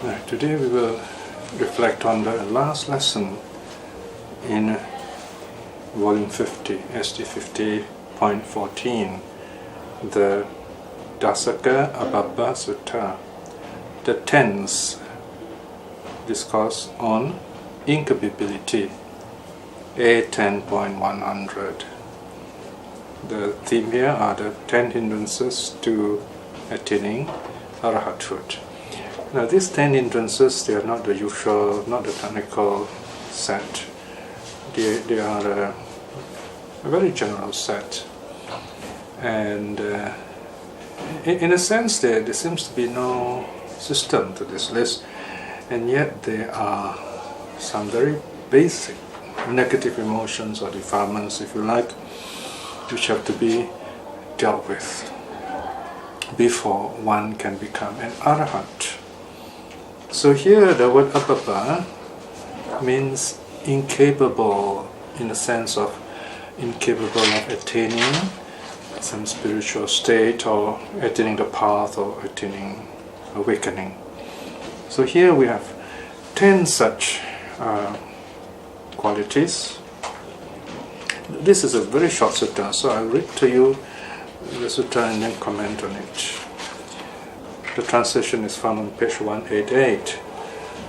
Right, today we will reflect on the last lesson in volume 50, SD 50.14, the Dasaka Ababa Sutta, the tense discourse on incapability, A10.100. The theme here are the 10 hindrances to attaining arhathood. Now these 10 hindrances, they are not the usual, not the technical set. They are a very general set. And in a sense there seems to be no system to this list, and yet there are some very basic negative emotions or defilements, if you like, which have to be dealt with before one can become an arhat. So here the word ababa means incapable, in the sense of incapable of attaining some spiritual state or attaining the path or attaining awakening. So here we have 10 such qualities. This is a very short sutta, so I'll read to you the sutta and then comment on it. The translation is found on page 188.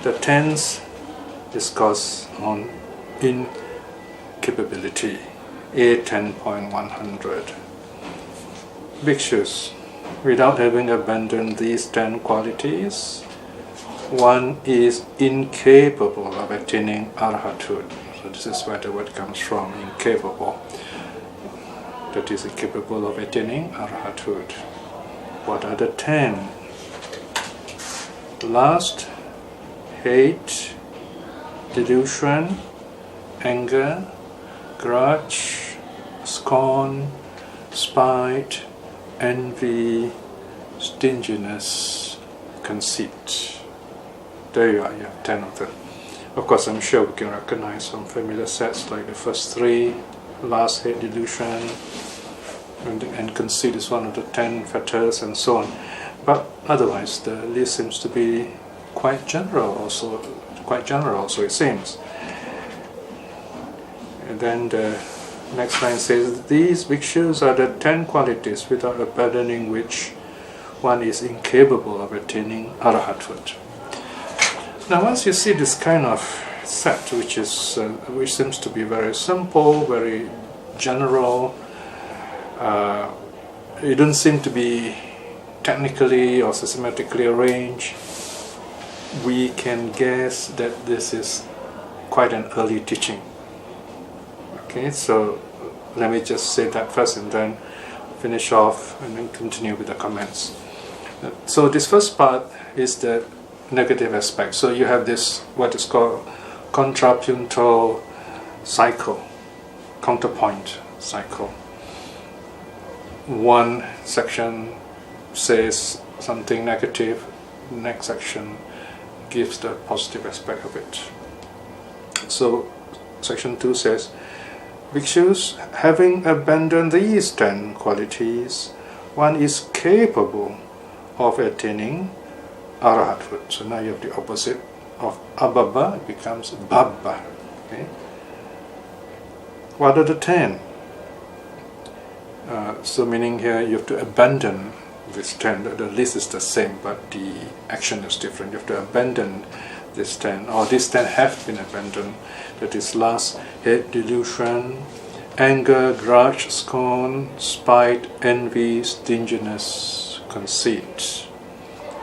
The tense discourse on incapability, A10.100. Bhikshus, without having abandoned these 10 qualities, one is incapable of attaining arhathood. So this is where the word comes from, incapable. That is, incapable of attaining arhathood. What are the 10? Lust, hate, delusion, anger, grudge, scorn, spite, envy, stinginess, conceit. There you are, you have 10 of them. Of course, I'm sure we can recognize some familiar sets like the first 3, lust, hate, delusion, and conceit is one of the 10 fetters, and so on. But otherwise, the list seems to be quite general also, it seems. And then the next line says, these bhikshus are the 10 qualities without abandoning which one is incapable of attaining arhathood. Now once you see this kind of set, which seems to be very simple, very general, it doesn't seem to be technically or systematically arranged, we can guess that this is quite an early teaching. Okay, so let me just say that first and then finish off and then continue with the comments. So this first part is the negative aspect. So you have this, what is called contrapuntal cycle, counterpoint cycle. One section says something negative, the next section gives the positive aspect of it. So section 2 says, bhikshus, having abandoned these 10 qualities, one is capable of attaining arhathood. So now you have the opposite of ababa, it becomes baba. Okay? What are the 10? So meaning here you have to abandon this 10. The list is the same, but the action is different. You have to abandon this 10, or these 10 have been abandoned. That is lust, hate, delusion, anger, grudge, scorn, spite, envy, stinginess, conceit.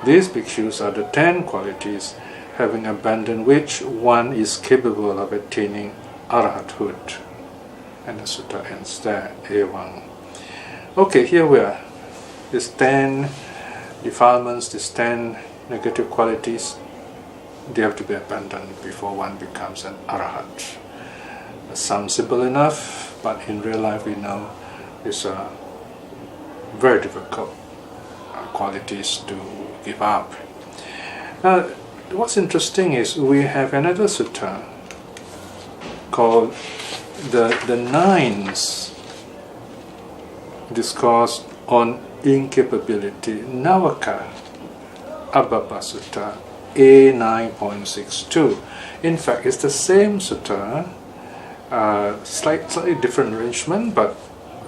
These bhikshus are the 10 qualities having abandoned which one is capable of attaining arhathood. And the sutta ends there, A1. Okay, here we are. These 10 defilements, these 10 negative qualities, they have to be abandoned before one becomes an arhat. It sounds simple enough, but in real life we know these are very difficult qualities to give up. Now, what's interesting is we have another sutta called the Nines Discourse on Incapability, Navaka Ababa Sutta, A9.62. In fact, it's the same sutta, slightly different arrangement, but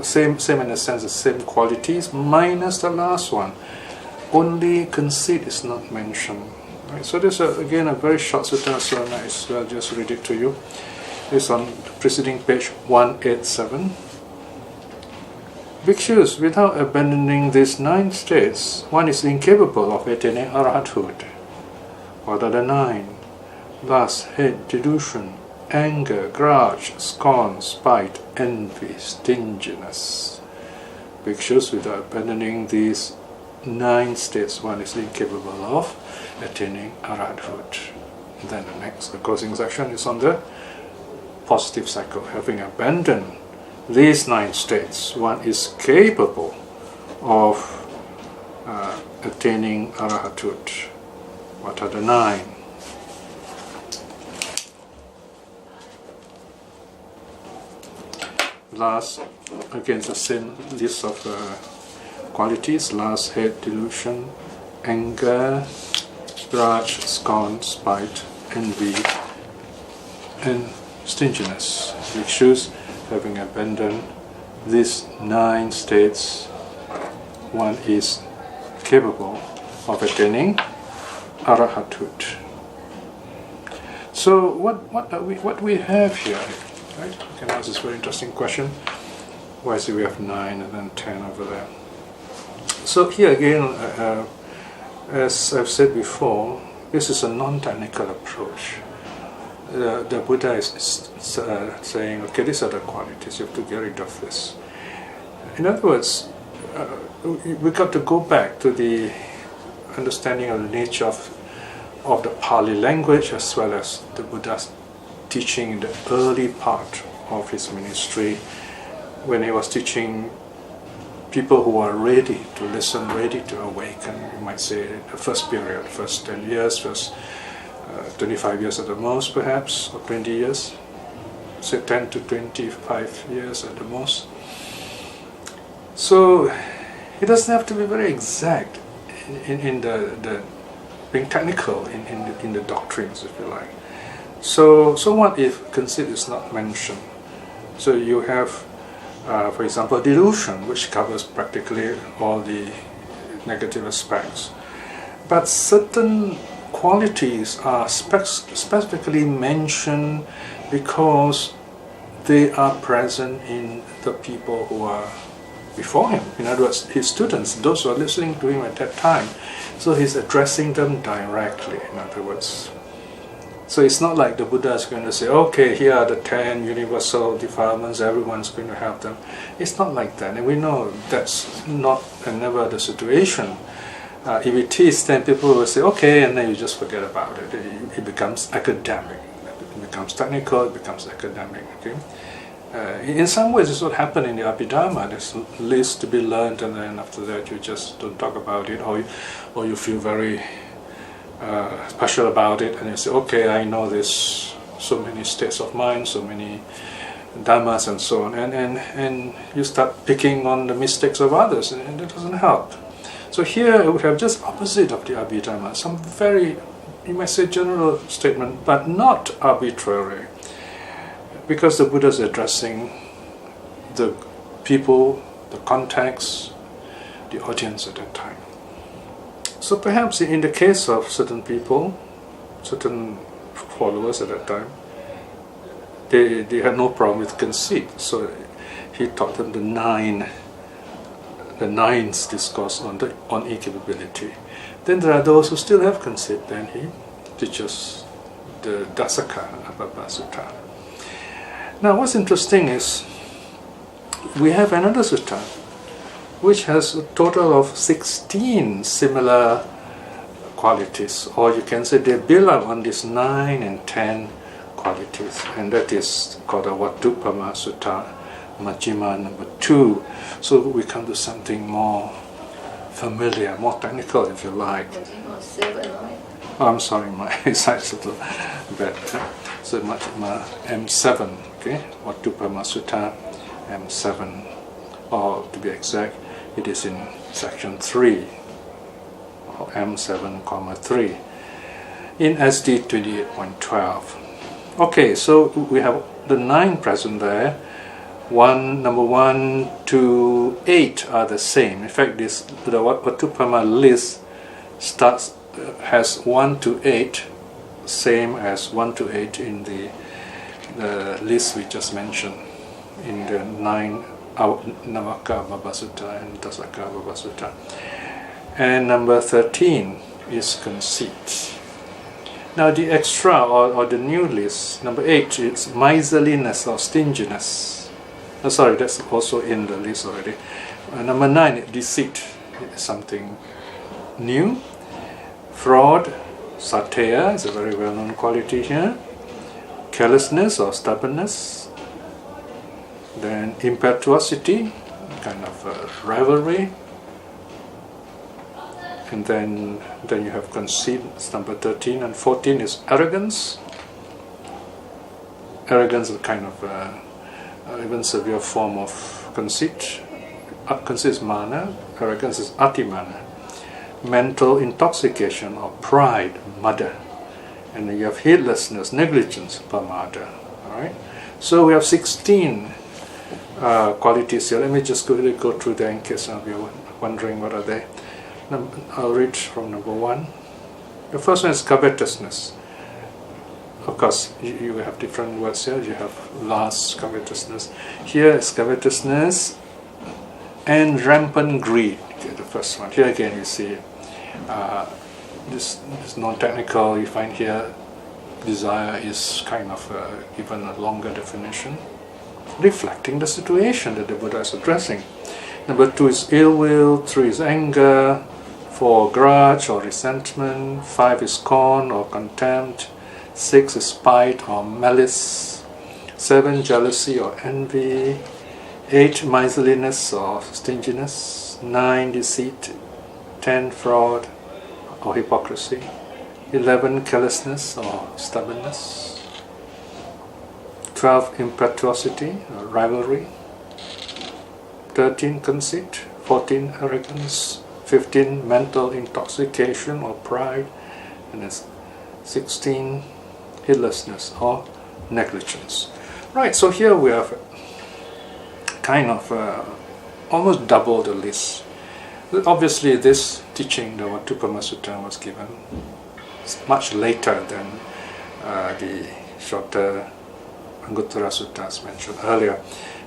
same in a sense, the same qualities, minus the last one. Only conceit is not mentioned. Right? So this is again a very short sutta, so I might as well just read it to you. It's on the preceding page 187. Bhikshus, without abandoning these 9 states, one is incapable of attaining arhathood. What are the 9? Lust, hate, delusion, anger, grudge, scorn, spite, envy, stinginess. Bhikshus, without abandoning these 9 states, one is incapable of attaining arhathood. Then the next, the closing section is on the positive cycle. Having abandoned these 9 states, one is capable of attaining arhathood. What are the 9? Last, again, the same list of qualities: lust, hate, delusion, anger, grudge, scorn, spite, envy, and stinginess. Bhikshus, having abandoned these 9 states, one is capable of attaining arhathood. So what we have here, right? You can ask this very interesting question. Why is it we have 9 and then 10 over there? So here again, as I've said before, this is a non-technical approach. The Buddha is saying, okay, these are the qualities, you have to get rid of this. In other words, we've got to go back to the understanding of the nature of the Pali language, as well as the Buddha's teaching in the early part of his ministry, when he was teaching people who are ready to listen, ready to awaken. You might say the first period, first 10 years, first 25 years at the most, perhaps, or 20 years, say 10 to 25 years at the most. So it doesn't have to be very exact in the being technical in the doctrines, if you like. So what if conceit is not mentioned? So you have, for example, delusion, which covers practically all the negative aspects. But certain qualities are specifically mentioned because they are present in the people who are before him. In other words, his students, those who are listening to him at that time. So he's addressing them directly, in other words. So it's not like the Buddha is going to say, okay, here are the 10 universal defilements, everyone's going to have them. It's not like that, and we know that's not and never the situation. If it is, then people will say, okay, and then you just forget about it. It becomes academic. It becomes technical, it becomes academic. Okay? In some ways, it's what happened in the Abhidharma. There's list to be learned, and then after that, you just don't talk about it, or you feel very special about it, and you say, okay, I know this, so many states of mind, so many dhammas, and so on, and you start picking on the mistakes of others, and it doesn't help. So here we have just opposite of the Abhidharma, some very, you might say, general statement, but not arbitrary, because the Buddha is addressing the people, the context, the audience at that time. So perhaps in the case of certain people, certain followers at that time, they had no problem with conceit. So he taught them the ninth discourse on incapability. Then there are those who still have conceit. Then he teaches the Dasaka Abhava Sutta. Now what's interesting is we have another sutta which has a total of 16 similar qualities, or you can say they build up on these 9 and 10 qualities, and that is called a Vatupama Sutta, Majjhima number 2. So we come to something more familiar, more technical, if you like. Majjhima 7, right? Oh, I'm sorry, my eyesight's a little bad. So Majjhima M7, okay? Vatupama Sutta M7, or to be exact, it is in section 3, or M7, 3. in SD 28.12. Okay, so we have the 9 present there. Number 1 to 8 are the same. In fact, the Vatupama list has 1 to 8, same as 1 to 8 in the list we just mentioned in the 9 Navaka Baba Sutta and Dasaka Baba Sutta. And number 13 is conceit. Now the extra or the new list, number 8, is miserliness or stinginess. Sorry, that's also in the list already. Number 9, deceit is something new. Fraud, satya is a very well-known quality here. Carelessness or stubbornness. Then impetuosity, kind of rivalry. And then you have conceit, number 13, and 14 is arrogance. Arrogance is a kind of even severe form of conceit. Conceit is mana, arrogance is atimana. Mental intoxication or pride, mada. And then you have heedlessness, negligence, pamada. Alright? So we have 16 qualities here. Let me just quickly go through them in case you're wondering what are they. I'll read from number 1. The first one is covetousness. Of course, you have different words here. You have lust, covetousness. Here is covetousness and rampant greed. Okay, the first one. Here again you see this non-technical. You find here desire is kind of given a longer definition, reflecting the situation that the Buddha is addressing. Number 2 is ill will. 3 is anger. 4 grudge or resentment. 5 is scorn or contempt. 6 is spite or malice. 7 jealousy or envy. 8 miserliness or stinginess. 9 deceit. 10 fraud or hypocrisy. 11 carelessness or stubbornness. 12 impetuosity or rivalry. 13 conceit. 14 arrogance. 15 mental intoxication or pride. And then 16 heedlessness or negligence. Right, so here we have kind of almost double the list. Obviously this teaching, the Vatupama Sutta, was given much later than the shorter Anguttara Suttas mentioned earlier.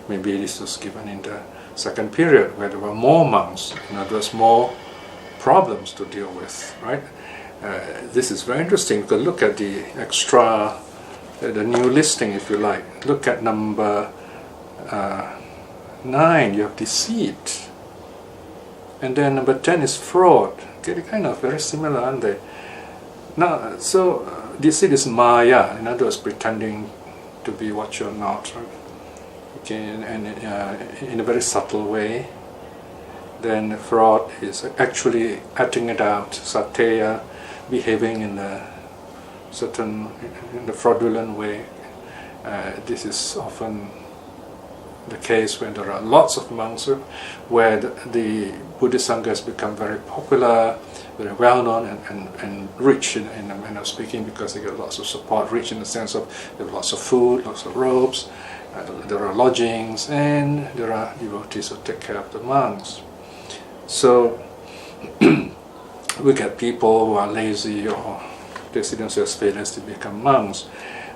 Maybe this was given in the second period where there were more monks, in other words, more problems to deal with, right? This is very interesting because look at the extra, the new listing if you like. Look at number 9, you have deceit. And then number 10 is fraud. Okay, they're kind of very similar, aren't they? Now, so deceit is maya, in other words, pretending to be what you're not, right? Okay, and in a very subtle way. Then fraud is actually acting it out, satya, behaving in a certain, in a fraudulent way. This is often the case when there are lots of monks, where the Buddhist Sangha has become very popular, very well known and rich in a manner of speaking, because they get lots of support, rich in the sense of they have lots of food, lots of robes, there are lodgings, and there are devotees who take care of the monks. So we get people who are lazy or they see themselves failures to become monks.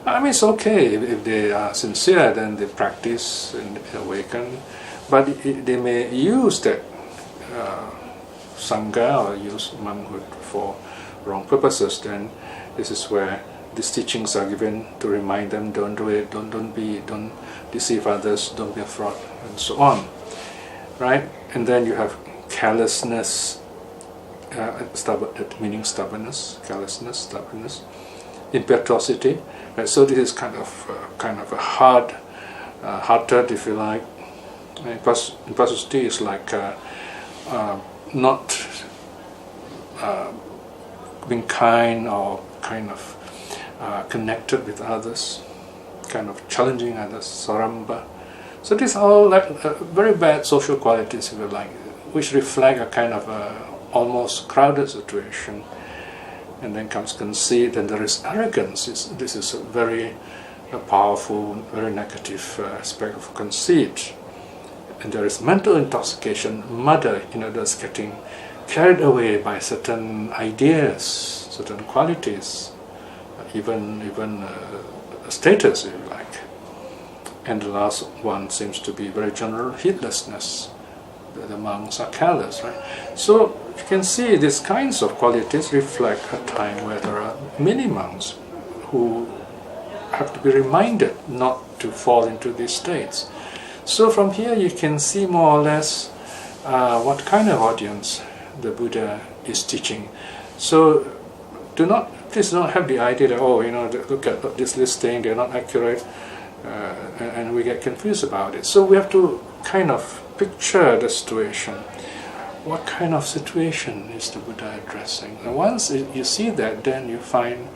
I mean, it's okay if they are sincere, then they practice and awaken, but they may use that sangha or use monkhood for wrong purposes. Then this is where these teachings are given to remind them: don't do it, don't deceive others, don't be a fraud, and so on, right? And then you have carelessness, meaning stubbornness, carelessness, stubbornness, impetuosity. Right? So this is kind of a hearted, if you like. Impetuosity is like not being kind or kind of connected with others, kind of challenging others, saramba. So these are all like very bad social qualities, if you like, which reflect a kind of almost crowded situation. and then comes conceit, and there is arrogance. This is a very powerful, very negative aspect of conceit. And there is mental intoxication, mother, that's getting carried away by certain ideas, certain qualities, even status, if you like. And the last one seems to be very general, heedlessness. The monks are careless, right? So you can see these kinds of qualities reflect a time where there are many monks who have to be reminded not to fall into these states. So from here you can see more or less what kind of audience the Buddha is teaching. So please don't have the idea that, look at this listing, they're not accurate, and we get confused about it. So we have to kind of picture the situation. What kind of situation is the Buddha addressing? And once you see that, then you find,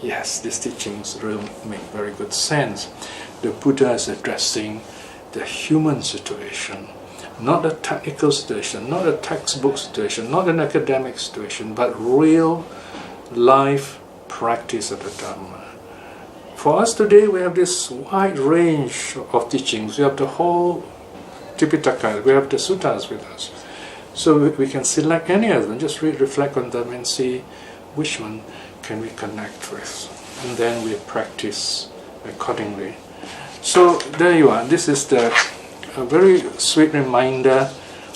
yes, these teachings really make very good sense. The Buddha is addressing the human situation, not a technical situation, not a textbook situation, not an academic situation, but real life practice of the Dhamma. For us today, we have this wide range of teachings. We have the whole Tipitaka, we have the suttas with us. So we can select any of them, just reflect on them and see which one can we connect with. And then we practice accordingly. So there you are. This is a very sweet reminder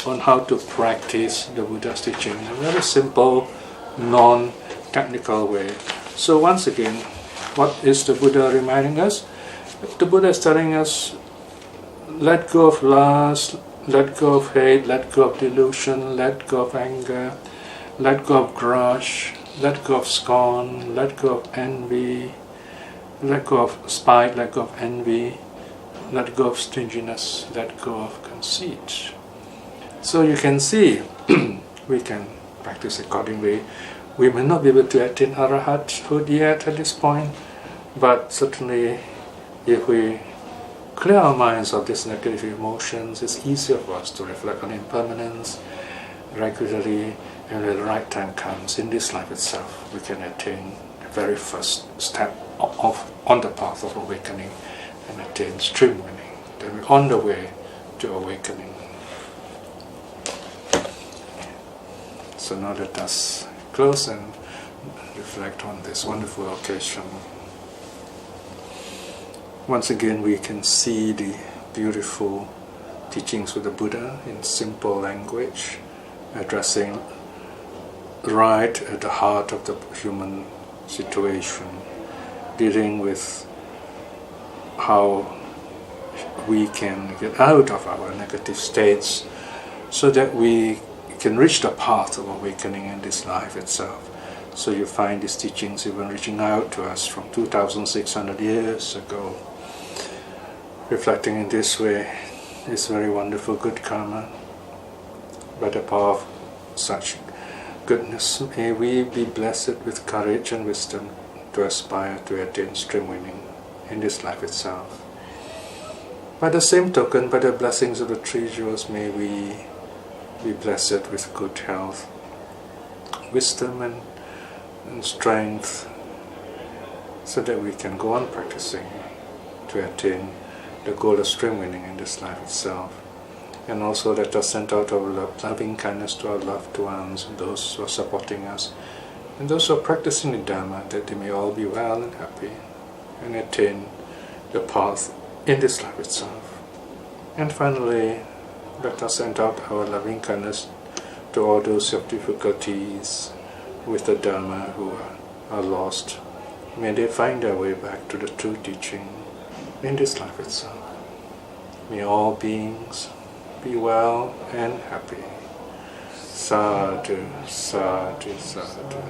on how to practice the Buddha's teaching in a very simple, non-technical way. So once again, what is the Buddha reminding us? The Buddha is telling us, let go of lust, let go of hate, let go of delusion, let go of anger, let go of grudge, let go of scorn, let go of envy, let go of spite, let go of envy, let go of stinginess, let go of conceit. So you can see, we can practice accordingly. We may not be able to attain arhathood yet at this point, but certainly if we clear our minds of these negative emotions, it's easier for us to reflect on impermanence regularly, and when the right time comes in this life itself, we can attain the very first step on the path of awakening and attain stream winning. Then we're on the way to awakening. So now let us close and reflect on this wonderful occasion. Once again, we can see the beautiful teachings of the Buddha in simple language, addressing right at the heart of the human situation, dealing with how we can get out of our negative states so that we can reach the path of awakening in this life itself. So you find these teachings even reaching out to us from 2,600 years ago. Reflecting in this way is very wonderful good karma. By the power of such goodness, may we be blessed with courage and wisdom to aspire to attain stream winning in this life itself. By the same token, by the blessings of the three jewels, may we be blessed with good health, wisdom and strength, so that we can go on practicing to attain the goal of stream winning in this life itself. And also let us send out our loving kindness to our loved ones and those who are supporting us, and those who are practicing the Dhamma, that they may all be well and happy and attain the path in this life itself. And finally, let us send out our loving kindness to all those who have difficulties with the Dhamma, who are lost. May they find their way back to the true teaching in this life itself. May all beings be well and happy. Sadhu, sadhu, sadhu.